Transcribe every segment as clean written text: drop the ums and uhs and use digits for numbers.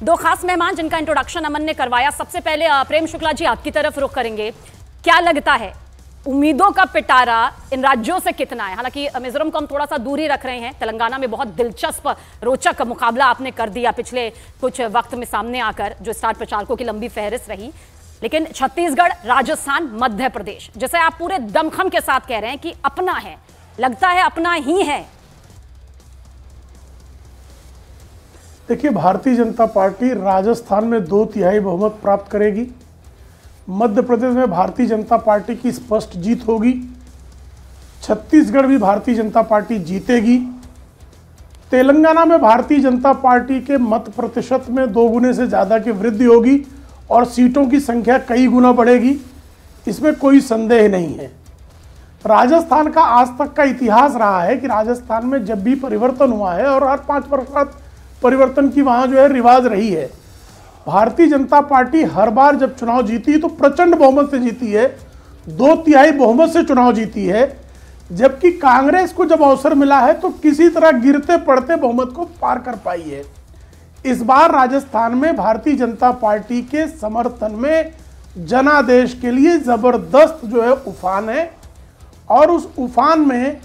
दो खास मेहमान जिनका इंट्रोडक्शन अमन ने करवाया। सबसे पहले प्रेम शुक्ला जी, आपकी तरफ रुख करेंगे। क्या लगता है उम्मीदों का पिटारा इन राज्यों से कितना है? हालांकि मिजोरम को हम थोड़ा सा दूर ही रख रहे हैं, तेलंगाना में बहुत दिलचस्प रोचक मुकाबला आपने कर दिया पिछले कुछ वक्त में सामने आकर, जो स्टार प्रचारकों की लंबी फहरिस्त रही। लेकिन छत्तीसगढ़, राजस्थान, मध्य प्रदेश, जैसे आप पूरे दमखम के साथ कह रहे हैं कि अपना है, लगता है अपना ही है। देखिए, भारतीय जनता पार्टी राजस्थान में 2/3 बहुमत प्राप्त करेगी। मध्य प्रदेश में भारतीय जनता पार्टी की स्पष्ट जीत होगी। छत्तीसगढ़ भी भारतीय जनता पार्टी जीतेगी। तेलंगाना में भारतीय जनता पार्टी के मत प्रतिशत में 2 गुने से ज़्यादा की वृद्धि होगी और सीटों की संख्या कई गुना बढ़ेगी, इसमें कोई संदेह नहीं है। राजस्थान का आज तक का इतिहास रहा है कि राजस्थान में जब भी परिवर्तन हुआ है और हर 5 वर्ष बाद परिवर्तन की वहाँ जो है रिवाज रही है। भारतीय जनता पार्टी हर बार जब चुनाव जीती है तो प्रचंड बहुमत से जीती है, 2/3 बहुमत से चुनाव जीती है। जबकि कांग्रेस को जब अवसर मिला है तो किसी तरह गिरते पड़ते बहुमत को पार कर पाई है। इस बार राजस्थान में भारतीय जनता पार्टी के समर्थन में जनादेश के लिए जबरदस्त जो है उफान है और उस उफान में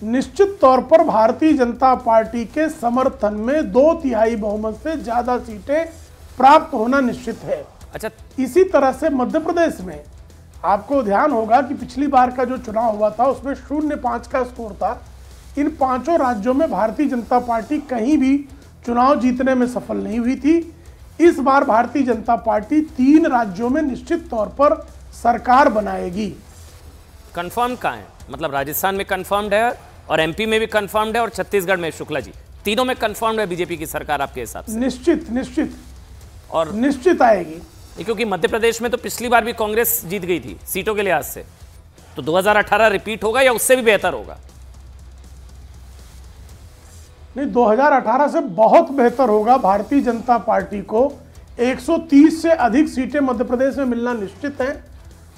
निश्चित तौर पर भारतीय जनता पार्टी के समर्थन में 2/3 बहुमत से ज्यादा सीटें प्राप्त होना निश्चित है। अच्छा, इसी तरह से मध्य प्रदेश में आपको ध्यान होगा कि पिछली बार का जो चुनाव हुआ था उसमें 0.5 का स्कोर था। इन 5 राज्यों में भारतीय जनता पार्टी कहीं भी चुनाव जीतने में सफल नहीं हुई थी। इस बार भारतीय जनता पार्टी 3 राज्यों में निश्चित तौर पर सरकार बनाएगी। कंफर्म कहाँ है? मतलब राजस्थान में कंफर्म्ड है और एमपी में भी कंफर्म्ड है और छत्तीसगढ़ में शुक्ला जी, तीनों में कंफर्म्ड है बीजेपी की सरकार आपके हिसाब से? निश्चित और निश्चित आएगी, क्योंकि मध्य प्रदेश में तो पिछली बार भी कांग्रेस जीत गई थी सीटों के लिहाज से, तो 2018 रिपीट होगा या उससे भी बेहतर होगा? नहीं, 2018 से बहुत बेहतर होगा। भारतीय जनता पार्टी को 130 से अधिक सीटें मध्य प्रदेश में मिलना निश्चित है।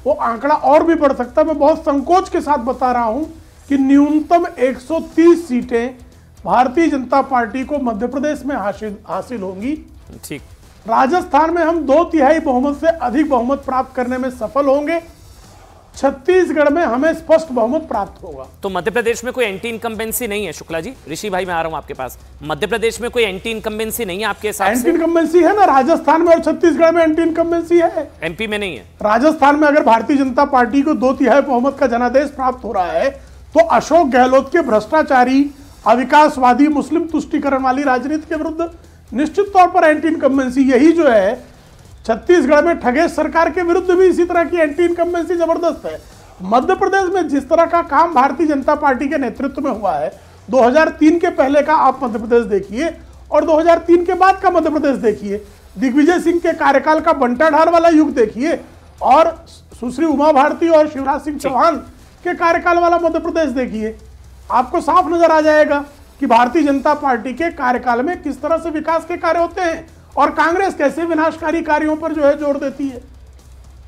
वो आंकड़ा और भी बढ़ सकता है। मैं बहुत संकोच के साथ बता रहा हूं कि न्यूनतम 130 सीटें भारतीय जनता पार्टी को मध्य प्रदेश में हासिल होंगी। ठीक। राजस्थान में हम 2/3 बहुमत से अधिक बहुमत प्राप्त करने में सफल होंगे। छत्तीसगढ़ में हमें स्पष्ट बहुमत प्राप्त होगा। तो मध्य प्रदेश में कोई एंटी इनकम्बेंसी नहीं है शुक्ला जी? ऋषि भाई, मैं आ रहा हूं आपके पास। मध्य प्रदेश में कोई एंटी इनकम्बेंसी नहीं है आपके हिसाब से? एंटी इनकम्बेंसी है ना, राजस्थान में और छत्तीसगढ़ में एंटी इनकम्बेंसी है। एमपी में नहीं है। राजस्थान में अगर भारतीय जनता पार्टी को 2/3 बहुमत का जनादेश प्राप्त हो रहा है तो अशोक गहलोत के भ्रष्टाचारी, अविकासवादी, मुस्लिम तुष्टीकरण वाली राजनीति के विरुद्ध निश्चित तौर पर एंटी इनकम्बेंसी, यही जो है छत्तीसगढ़ में ठगेश सरकार के विरुद्ध भी इसी तरह की एंटी इनकम्बेंसी जबरदस्त है। मध्य प्रदेश में जिस तरह का काम भारतीय जनता पार्टी के नेतृत्व में हुआ है, 2003 के पहले का आप मध्य प्रदेश देखिए और 2003 के बाद का मध्य प्रदेश देखिए। दिग्विजय सिंह के कार्यकाल का बंटाढार वाला युग देखिए और सुश्री उमा भारती और शिवराज सिंह चौहान के कार्यकाल वाला मध्य प्रदेश देखिए। आपको साफ नजर आ जाएगा कि भारतीय जनता पार्टी के कार्यकाल में किस तरह से विकास के कार्य होते हैं और कांग्रेस कैसे विनाशकारी कार्यों पर जो है जोर देती है।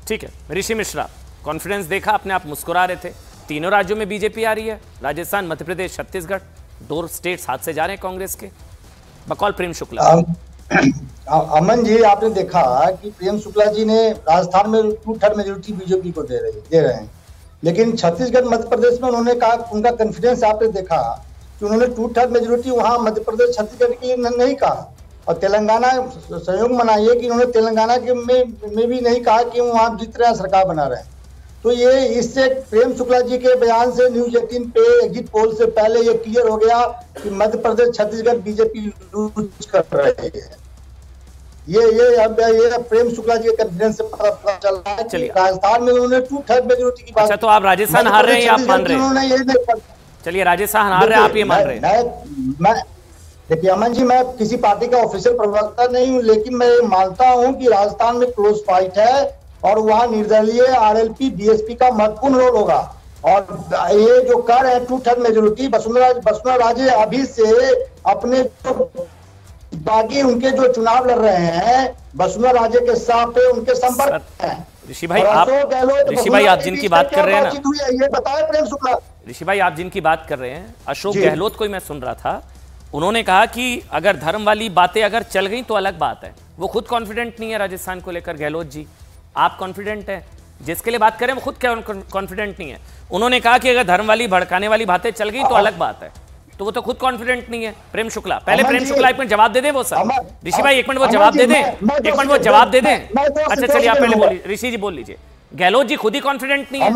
ठीक है, ऋषि मिश्रा, कॉन्फिडेंस देखा आपने, आप मुस्कुरा रहे थे। तीनों राज्यों में बीजेपी आ रही है, राजस्थान, मध्य प्रदेश, छत्तीसगढ़, 2 स्टेट्स हाथ से जा रहे हैं कांग्रेस के। बकौल प्रेम शुक्ला। अमन जी, आपने देखा कि प्रेम शुक्ला जी ने राजस्थान में 2/3 मेजोरिटी बीजेपी को दे रहे हैं, लेकिन छत्तीसगढ़, मध्य प्रदेश में उन्होंने कहा, उनका कॉन्फिडेंस आपने देखा कि उन्होंने 2/3 मेजोरिटी वहां मध्य प्रदेश, छत्तीसगढ़ के लिए नहीं कहा। और तेलंगाना, संयोग मनाइए कि उन्होंने तेलंगाना के में भी नहीं कहा कि वहां जीत रहे हैं, सरकार बना रहे हैं। तो ये इससे प्रेम शुक्ला जी के बयान से न्यूज 18 पे एग्जिट पोल से पहले ये क्लियर हो गया कि मध्य प्रदेश, छत्तीसगढ़ बीजेपी लूज कर रहे हैं। ये प्रेम शुक्ला जी के कॉन्फिडेंस से पता चल रहा है कि राजस्थान में उन्होंने 2/3 मेजोरिटी की बात। अच्छा, तो आप राजस्थान हार रहे हैं, आप मान रहे हैं? चलिए, राजस्थान हार रहे हैं, आप ये मान रहे हैं? मैं देखिए अमन जी, मैं किसी पार्टी का ऑफिशियल प्रवक्ता नहीं हूं, लेकिन मैं मानता हूं कि राजस्थान में क्लोज फाइट है और वहां निर्दलीय आरएलपी, बीएसपी का महत्वपूर्ण रोल होगा। और ये जो कर है 2/3 मेजोरिटी, वसुंधरा राजे अभी से अपने बाकी उनके जो चुनाव लड़ रहे हैं, वसुंधरा राजे के साथ उनके संपर्क है। ऋषि भाई, आप जिनकी बात कर रहे हैं ना, ये बताए प्रेम शुक्ला। ऋषि भाई, आप जिनकी बात कर रहे हैं, अशोक गहलोत को ही मैं सुन रहा था उन्होंने कहा कि अगर धर्म वाली बातें अगर चल गई तो अलग बात है। वो खुद कॉन्फिडेंट नहीं है राजस्थान को लेकर। गहलोत जी, आप कॉन्फिडेंट हैं? जिसके लिए बात करें वो खुद कॉन्फिडेंट नहीं है। उन्होंने कहा कि अगर धर्म वाली भड़काने वाली बातें चल गई तो अलग बात है, तो वो तो खुद कॉन्फिडेंट नहीं है। प्रेम शुक्ला, पहले प्रेम शुक्ला एक मिनट जवाब दे दें वो सर। ऋषि भाई एक मिनट वो जवाब दे दें, एक मिनट वो जवाब दे दें। अच्छा चलिए आप पहले बोलिए, ऋषि जी बोल लीजिए। गहलोत जी खुद ही कॉन्फिडेंट नहीं है।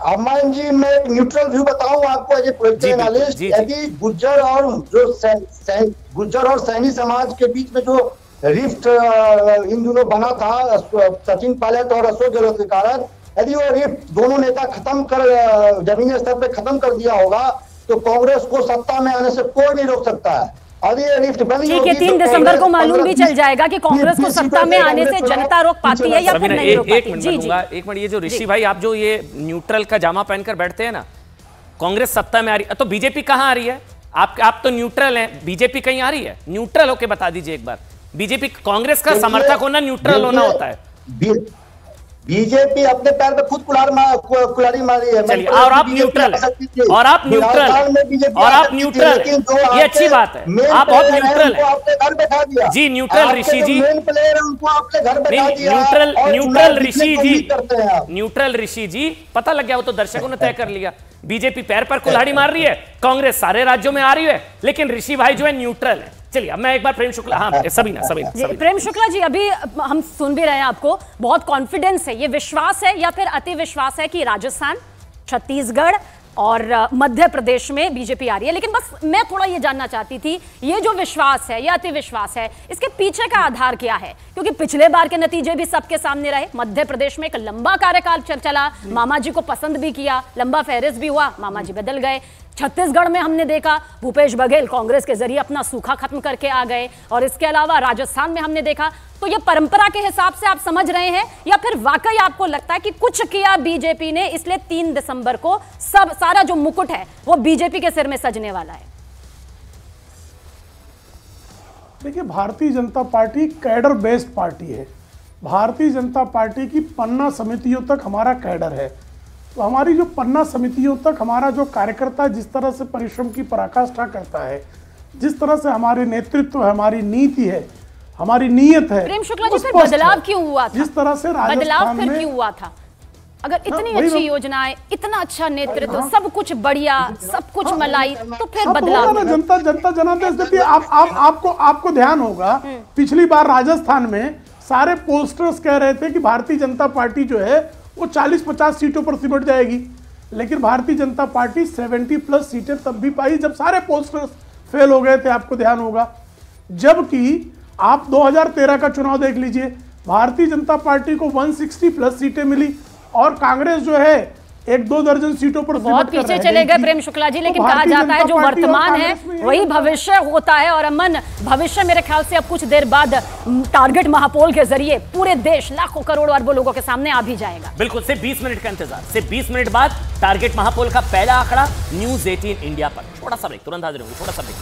अमन जी मैं एक न्यूट्रल व्यू बताऊं आपको एज ए पॉलिटिकल एनालिस्ट। यदि गुज्जर और सैनी समाज के बीच में जो रिफ्ट इन दिनों बना था सचिन पायलट और अशोक गहलोत के कारण, यदि वो रिफ्ट दोनों नेता खत्म कर जमीनी स्तर पे खत्म कर दिया होगा तो कांग्रेस को सत्ता में आने से कोई नहीं रोक सकता है। और ये रिफ्ट बनी ठीक है, 3 दिसंबर को मालूम भी चल जाएगा कि कांग्रेस को सत्ता में आने से जनता रोक पाती है या फिर नहीं रोक पाती। जी जी एक मिनट, ये जो ऋषि भाई आप जो ये न्यूट्रल का जामा पहनकर बैठते हैं ना, कांग्रेस सत्ता में आ रही है तो बीजेपी कहां आ रही है? आप तो न्यूट्रल हैं, बीजेपी कहीं आ रही है? न्यूट्रल होके बता दीजिए एक बार। बीजेपी कांग्रेस का समर्थक होना न्यूट्रल होना होता है। बीजेपी अपने पैर पे खुद कुल्हाड़ी मारी है। चलिए, और आप न्यूट्रल हैं, और आप न्यूट्रल ये अच्छी बात है, आप बहुत न्यूट्रल हैं। अपने घर बैठा दिया जी, न्यूट्रल ऋषि जी, प्लेयर उनको अपने घर बैठा दिया। न्यूट्रल ऋषि जी, न्यूट्रल ऋषि जी, पता लग गया, वो तो दर्शकों ने तय कर लिया। बीजेपी पैर पर कुल्हाड़ी मार रही है, कांग्रेस सारे राज्यों में आ रही है, लेकिन ऋषि भाई जो है न्यूट्रल है। चलिए अब मैं एक बार प्रेम शुक्ला, हाँ सभी ना प्रेम शुक्ला जी, अभी हम सुन भी रहे हैं आपको बहुत कॉन्फिडेंस है, ये विश्वास है या फिर अति विश्वास है कि राजस्थान, छत्तीसगढ़ और मध्य प्रदेश में बीजेपी आ रही है? लेकिन बस मैं थोड़ा ये जानना चाहती थी, ये जो विश्वास है या अति विश्वास है, इसके पीछे का आधार क्या है? क्योंकि पिछले बार के नतीजे भी सबके सामने रहे। मध्य प्रदेश में एक लंबा कार्यकाल चला, मामा जी को पसंद भी किया, लंबा फहरिस्त भी हुआ, मामा जी बदल गए। छत्तीसगढ़ में हमने देखा भूपेश बघेल कांग्रेस के जरिए अपना सूखा खत्म करके आ गए, और इसके अलावा राजस्थान में हमने देखा। तो ये परंपरा के हिसाब से आप समझ रहे हैं या फिर वाकई आपको लगता है कि कुछ किया बीजेपी ने, इसलिए 3 दिसंबर को सारा जो मुकुट है वो बीजेपी के सिर में सजने वाला है? देखिए, Bharatiya Janata party cadre based party है। भारतीय जनता पार्टी की पन्ना समितियों तक हमारा कैडर है। तो हमारी जो पन्ना समितियों तक हमारा जो कार्यकर्ता जिस तरह से परिश्रम की पराकाष्ठा करता है, जिस तरह से हमारे नेतृत्व है, हमारी नीति है, हमारी नीयत है। प्रेम शुक्ला जी, फिर बदलाव क्यों हुआ था? जिस तरह से बदलाव फिर क्यों हुआ था? अगर इतनी अच्छी योजनाएं, इतना अच्छा नेतृत्व, सब कुछ बढ़िया, सब कुछ मलाई, तो फिर बदलाव? जनता जनादेश देती है। आपको ध्यान होगा, पिछली बार राजस्थान में सारे पोस्टर्स कह रहे थे कि भारतीय जनता पार्टी जो है वो 40-50 सीटों पर सिमट जाएगी, लेकिन भारतीय जनता पार्टी 70+ सीटें तब भी पाई जब सारे पोस्टर्स फेल हो गए थे, आपको ध्यान होगा। जबकि आप 2013 का चुनाव देख लीजिए, भारतीय जनता पार्टी को 160+ सीटें मिली और कांग्रेस जो है 1-2 दर्जन सीटों पर बहुत पीछे चले गए प्रेम शुक्ला जी। लेकिन कहा जाता है जो वर्तमान है वही भविष्य होता है, और अमन, भविष्य मेरे ख्याल से अब कुछ देर बाद टारगेट महापोल के जरिए पूरे देश, लाखों करोड़ अरबों लोगों के सामने आ भी जाएगा। बिल्कुल, सिर्फ 20 मिनट का इंतजार, सिर्फ 20 मिनट बाद टारगेट महापोल का पहला आंकड़ा न्यूज़ 18 इंडिया पर। थोड़ा सा ब्रेक, तुरंत हाजिर होंगे, थोड़ा सा ब्रेक।